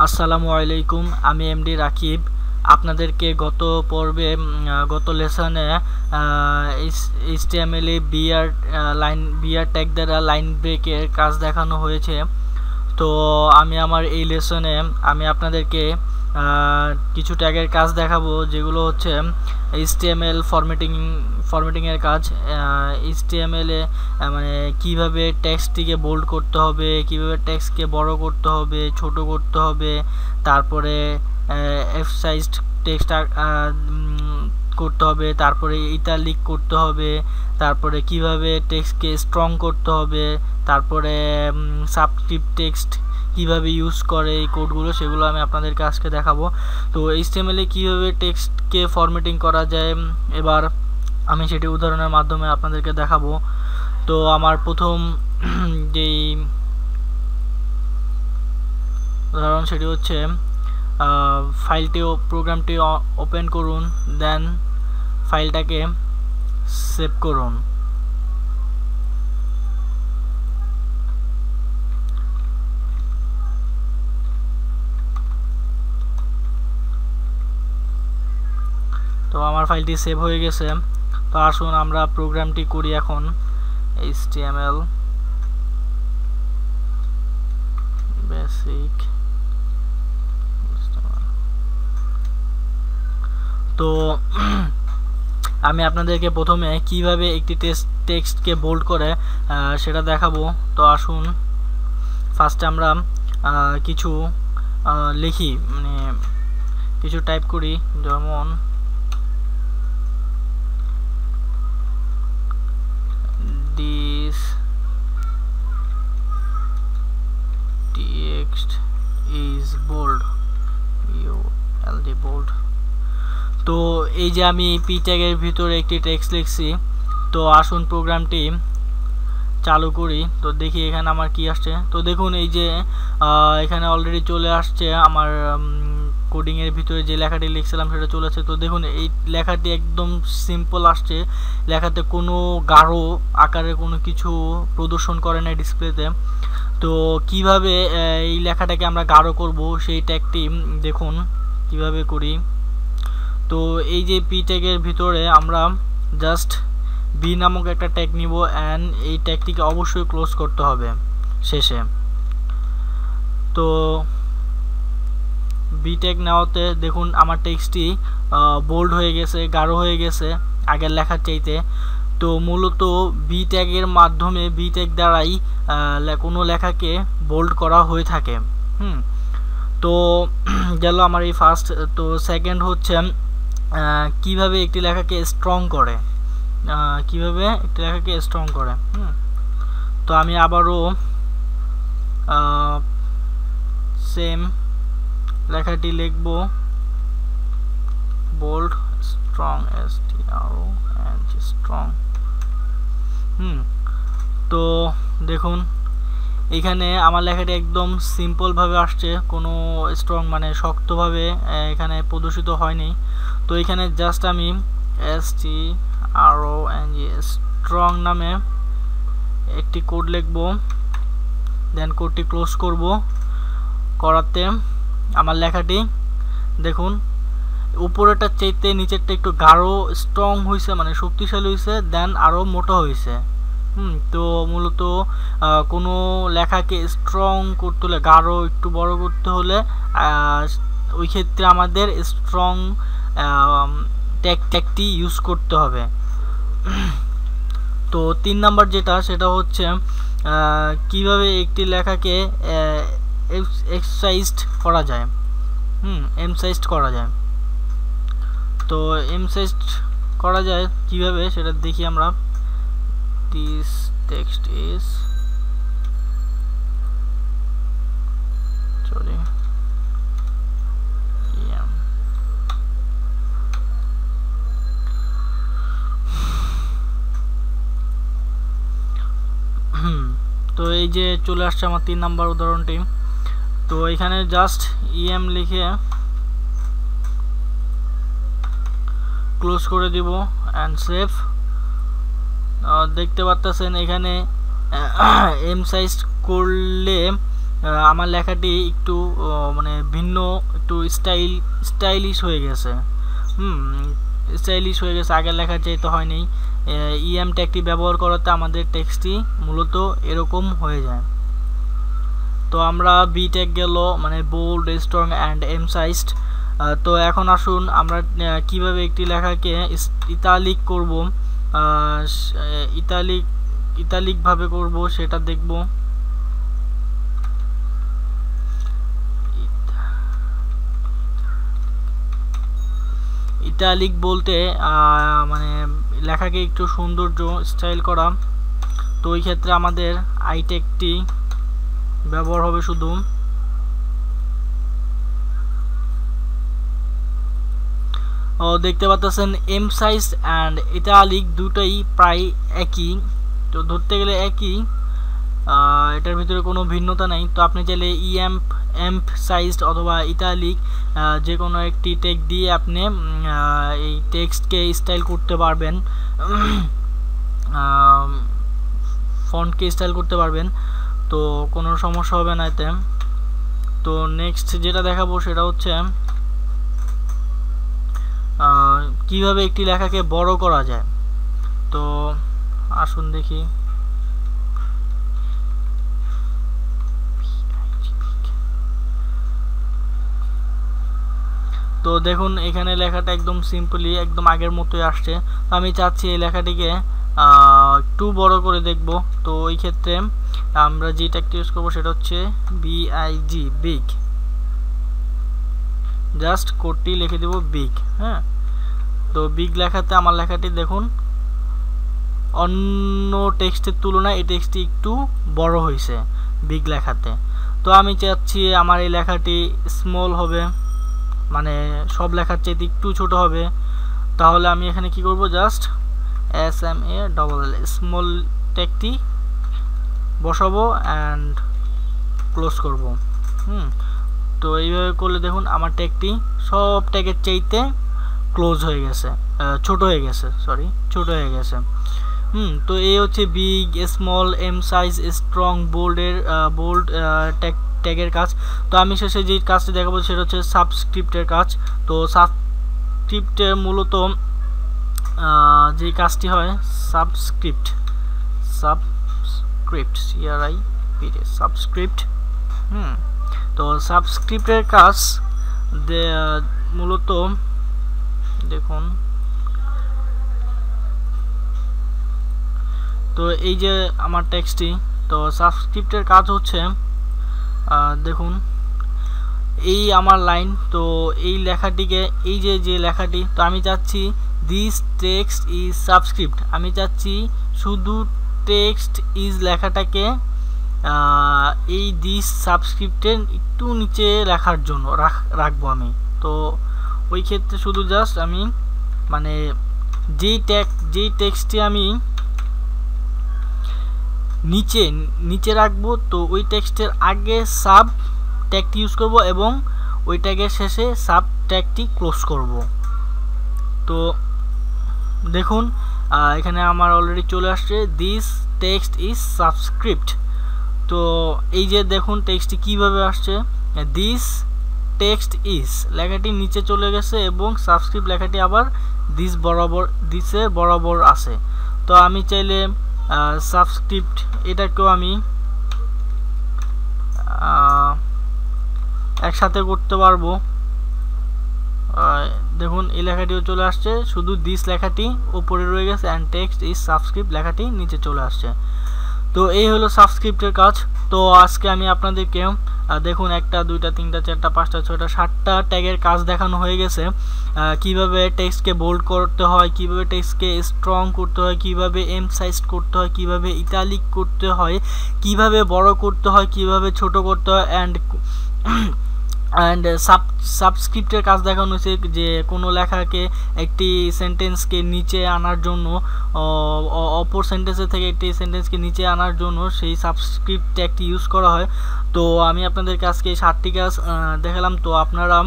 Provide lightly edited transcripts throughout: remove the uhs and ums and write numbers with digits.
আসসালামু আলাইকুম, আমি এমডি রাকিব। আপনাদেরকে গত লেসনে এইচটিএমএল এ বিআর ট্যাগ দ্বারা লাইন ব্রেকের কাজ দেখানো হয়েছে। তো এই লেসনে আমি আপনাদেরকে কিছু ট্যাগের কাজ দেখাবো, যেগুলো হচ্ছে এইচটিএমএল ফরম্যাটিংয়ের কাজ। এইচটিএমএলে মানে কিভাবে টেক্সটটিকে বোল্ড করতে হবে, কিভাবে টেক্সটকে বড় করতে হবে, ছোট করতে হবে, তারপরে এফসাইজড টেক্সট করতে হবে, তারপরে ইটালিক করতে হবে, তারপরে কিভাবে টেক্সটকে স্ট্রং করতে হবে, তারপরে সাবস্ক্রিপ্ট টেক্সট কিভাবে ইউজ করে এই কোডগুলো, সেগুলো আমি আপনাদেরকে আজকে দেখাবো। তো এইচটিএমএল এ কিভাবে টেক্সটকে ফরম্যাটিং করা যায় এবার আমি সেটি উদাহরণের মাধ্যমে আপনাদেরকে দেখাবো। তো আমার প্রথম যেই উদাহরণ সেটি হচ্ছে প্রোগ্রামটি ওপেন করুন, দেন ফাইলটাকে সেভ করুন। তো আমার ফাইলটি সেভ হয়ে গেছে। তো আসুন আমরা প্রোগ্রামটি করি এখন। HTML basic. তো আমি আপনাদেরকে প্রথমে কিভাবে একটি টেক্সটকে বোল্ড করে সেটা দেখাবো। তো আসুন ফার্স্টে আমরা কিছু লিখি, মানে কিছু টাইপ করি, যেমন this text is bold, bold। তো এই যে আমি পি ট্যাগের ভিতরে একটি টেক্সট লিখছি। তো আসুন প্রোগ্রামটি চালু করি, তো দেখি এখানে আমার কি আসছে। তো দেখুন এই যে এখানে অলরেডি চলে আসছে আমার কোডিংয়ের ভিতরে যে লেখাটি লিখছিলাম সেটা চলে আসছে। তো দেখুন এই লেখাটি একদম সিম্পল আসছে, লেখাতে কোনো গাঢ় আকারে কোনো কিছু প্রদর্শন করে না ডিসপ্লেতে। তো কিভাবে এই লেখাটাকে আমরা গাঢ় করব সেই ট্যাগটি দেখুন কিভাবে করি। তো এই যে পি ট্যাগের ভিতরে আমরা জাস্ট বি নামক একটা ট্যাগ নিব, অ্যান্ড এই ট্যাগটিকে অবশ্যই ক্লোজ করতে হবে শেষে। তো বি ট্যাগ নেওয়াতে দেখুন আমার টেক্সটটি বোল্ড হয়ে গেছে, গাঢ় হয়ে গেছে আগের লেখার চাইতে। তো মূলত বি ট্যাগের মাধ্যমে, বি ট্যাগ দ্বারাই কোনো লেখাকে বোল্ড করা হয়ে থাকে। তো গেল আমার এই ফার্স্ট। তো সেকেন্ড হচ্ছে কিভাবে একটি লেখাকে স্ট্রং করে, তো আমি আবারও সেম লেখাটি লিখব, বোল্ড স্ট্রং, স্ট্রং। তো দেখুন এখানে আমার লেখাটি একদম সিম্পলভাবে আসছে, কোনো স্ট্রং মানে শক্তভাবে এখানে প্রদর্শিত হয়নি। তো এখানে জাস্ট আমি স্ট্রং নামে একটি কোড লিখব, দেন কোডটি ক্লোজ করব। করাতে আমার লেখাটি দেখুন উপরেরটার চাইতে নিচেরটা একটু গাঢ় স্ট্রং হয়েছে, মানে শক্তিশালী হয়েছে, দেন আরও মোটা হয়েছে। তো মূলত কোনো লেখাকে স্ট্রং করতে হলে, গাঢ় একটু বড় করতে হলে ওই ক্ষেত্রে আমাদের স্ট্রং ট্যাগটি ইউজ করতে হবে। তো 3 নাম্বার যেটা, সেটা হচ্ছে কিভাবে একটি লেখাকে এমসাইজড করা যায়। তো এমসাইজড করা যায় কিভাবে সেটা দেখি আমরা। This text is তো এই যে চলে আসছে আমার 3 নাম্বার উদাহরণটি। তো এখানে জাস্ট ইএম লিখে ক্লোজ করে দিব অ্যান্ড সেভ। দেখতে পাচ্ছেন এখানে এম সাইজ করলে আমার লেখাটি একটু মানে ভিন্ন, একটু স্টাইলিশ হয়ে গেছে। স্টাইলিশ হয়ে গেছে, আগের লেখার চাইতে হয়নি। ইএম ট্যাগটি ব্যবহার করাতে আমাদের টেক্সটটি মূলত এরকম হয়ে যায়। তো আমরা বি ট্যাগ গেল মানে বোল্ড, স্ট্রং অ্যান্ড এমসাইজড। তো এখন আসুন আমরা কিভাবে একটি লেখাকে ইতালিক করব, ইতালিক ভাবে করব সেটা দেখব। ইটালিক বলতে মানে লেখাকে একটু সৌন্দর্য স্টাইল করা। তো ওই ক্ষেত্রে আমাদের আই ট্যাগটি ব্যবহার হবে শুধু। দেখতে পাচ্ছেন এমসাইজ অ্যান্ড ইটালিক দুটোই প্রায় একই, তো ধরতে গেলে একই, এটার ভিতরে কোনো ভিন্নতা নেই। তো আপনি চাইলে এমসাইজড অথবা ইটালিক যে কোনো একটি টেক্সট দিয়ে আপনি এই টেক্সটকে স্টাইল করতে পারবেন, ফন্টকে স্টাইল করতে পারবেন, তো কোনো সমস্যা হবে না এতে। তো নেক্সট যেটা দেখাবো সেটা হচ্ছে কিভাবে একটি লেখাকে বড় করা যায়। তো আসুন দেখি। তো দেখুন এখানে লেখাটা একদম সিম্পলি একদম আগের মতোই আসছে। তো আমি চাচ্ছি এই লেখাটিকে একটু বড় করে দেখব। তো ওই ক্ষেত্রে আমরা যে ট্যাগটি ইউজ করবো সেটা হচ্ছে BIG, বিগ। জাস্ট কোডটি লিখে দেব বিগ। হ্যাঁ, তো বিগ লেখাতে আমার লেখাটি দেখুন অন্য টেক্সটের তুলনায় এই টেক্সটটি একটু বড় হয়েছে বিগ লেখাতে। তো আমি চাচ্ছি আমার এই লেখাটি স্মল হবে, মানে সব লেখার চাইতে একটু ছোট হবে। তাহলে আমি এখানে কি করব, জাস্ট SMALL স্মল ট্যাগটি বসাবো অ্যান্ড ক্লোজ করব। তো এইভাবে করলে দেখুন আমার ট্যাগটি সব ট্যাগের চাইতে ক্লোজ হয়ে গেছে, ছোট হয়ে গেছে, ছোট হয়ে গেছে। তো এই হচ্ছে big, small, M size, strong, bold ট্যাগের কাজ। তো আমি শেষে যে কাজটি দেখাবো সেটা হচ্ছে সাবস্ক্রিপ্টের কাজ। তো সাবস্ক্রিপ্টের মূলত যে কাজটি হয় সাবস্ক্রিপ্ট সাবস্ক্রিপ্ট। তো সাবস্ক্রিপ্টের কাজ মূলত দেখুন, তো এই যে আমার টেক্সটটি, তো সাবস্ক্রিপ্টের কাজ হচ্ছে দেখুন এই আমার লাইন, তো এই লেখাটিকে এই যে লেখাটি, তো আমি চাচ্ছি দিস টেক্সট ইজ সাবস্ক্রিপ্ট, আমি চাচ্ছি শুধু টেক্সট ইজ লেখাটাকে এই দিস সাবস্ক্রিপ্টের একটু নিচে লেখার জন্য রাখবো আমি। তো ওই ক্ষেত্রে শুধু জাস্ট আমি মানে যেই টেক্সটটি আমি নিচে রাখবো, তো ওই টেক্সটের আগে সাব ট্যাগটি ইউজ করব এবং ওই ট্যাগের শেষে সাব ট্যাগটি ক্লোজ করব। তো দেখুন এখানে আমার অলরেডি চলে আসছে দিস টেক্সট ইজ সাবস্ক্রিপ্ট। তো এই যে দেখুন টেক্সটটি কিভাবে আসছে, দিস টেক্সট ইজ লেখাটি নিচে চলে গেছে এবং সাবস্ক্রিপ্ট লেখাটি আবার দিসের বরাবর আছে। তো আমি চাইলে সাবস্ক্রিপ্ট এটাকেও আমি একসাথে করতে পারবো। দেখুন এই লেখাটিও চলে আসছে, শুধু দিস লেখাটি উপরে রয়ে গেছে অ্যান্ড টেক্সট ইজ সাবস্ক্রিপ্ট লেখাটি নিচে চলে আসছে। তো এই হলো সাবস্ক্রিপ্টের কাজ। তো আজকে আমি আপনাদেরকে দেখুন 1 2 3 4 5 6 7টা ট্যাগের কাজ দেখানো হয়ে গেছে। কিভাবে টেক্সটকে বোল্ড করতে হয়, কিভাবে টেক্সটকে স্ট্রং করতে হয়, কিভাবে এমসাইজ করতে হয়, কিভাবে ইটালিক করতে হয়, কিভাবে বড় করতে হয়, কিভাবে ছোট করতে হয় অ্যান্ড সাবস্ক্রিপ্টের কাজ দেখানো হয়েছে যে কোনো লেখাকে একটি সেন্টেন্সকে নিচে আনার জন্য, অপর সেন্টেন্সের থেকে একটি সেন্টেন্সকে নিচে আনার জন্য সেই সাবস্ক্রিপ্ট ট্যাগটি ইউজ করা হয়। তো আমি আপনাদেরকে আজকে এই 7টি কাজ দেখালাম। তো আপনারা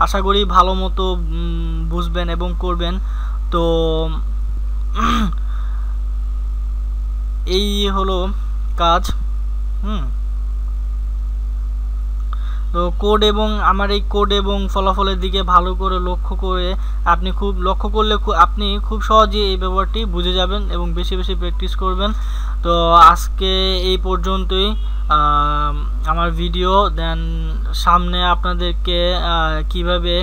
আশা করি ভালো মতো বুঝবেন এবং করবেন। তো এই হলো কাজ। তো কোড এবং আমার এই কোড এবং ফলাফলের দিকে ভালো করে লক্ষ্য করে আপনি লক্ষ্য করলে আপনি খুব সহজেই এই ব্যাপারটি বুঝে যাবেন এবং বেশি বেশি প্র্যাকটিস করবেন। তো আজকে এই পর্যন্তই আমার ভিডিও। দেন সামনে আপনাদেরকে কিভাবে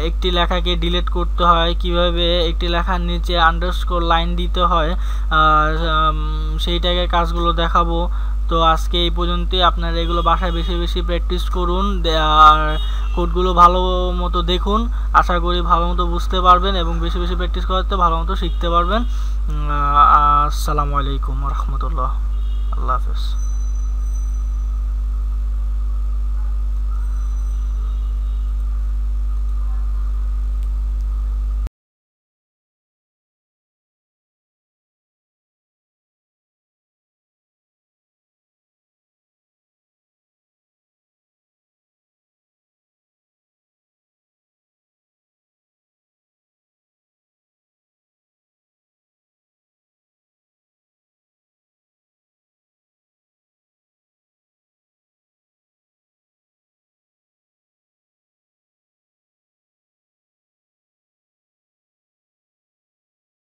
একটি লেখাকে ডিলিট করতে হয়, কিভাবে একটি লেখার নিচে আন্ডারস্কোর লাইন দিতে হয়, সেই টাইপের কাজগুলো দেখাবো। তো আজকে এই পর্যন্তই। আপনারা এগুলো বাসায় বেশি বেশি প্র্যাকটিস করুন আর কোডগুলো ভালো মতো দেখুন। আশা করি ভালো মতো বুঝতে পারবেন এবং বেশি বেশি প্র্যাকটিস করতে ভালো মতো শিখতে পারবেন। আসসালামু আলাইকুম ওয়া রাহমাতুল্লাহ। আল্লাহ হাফেজ।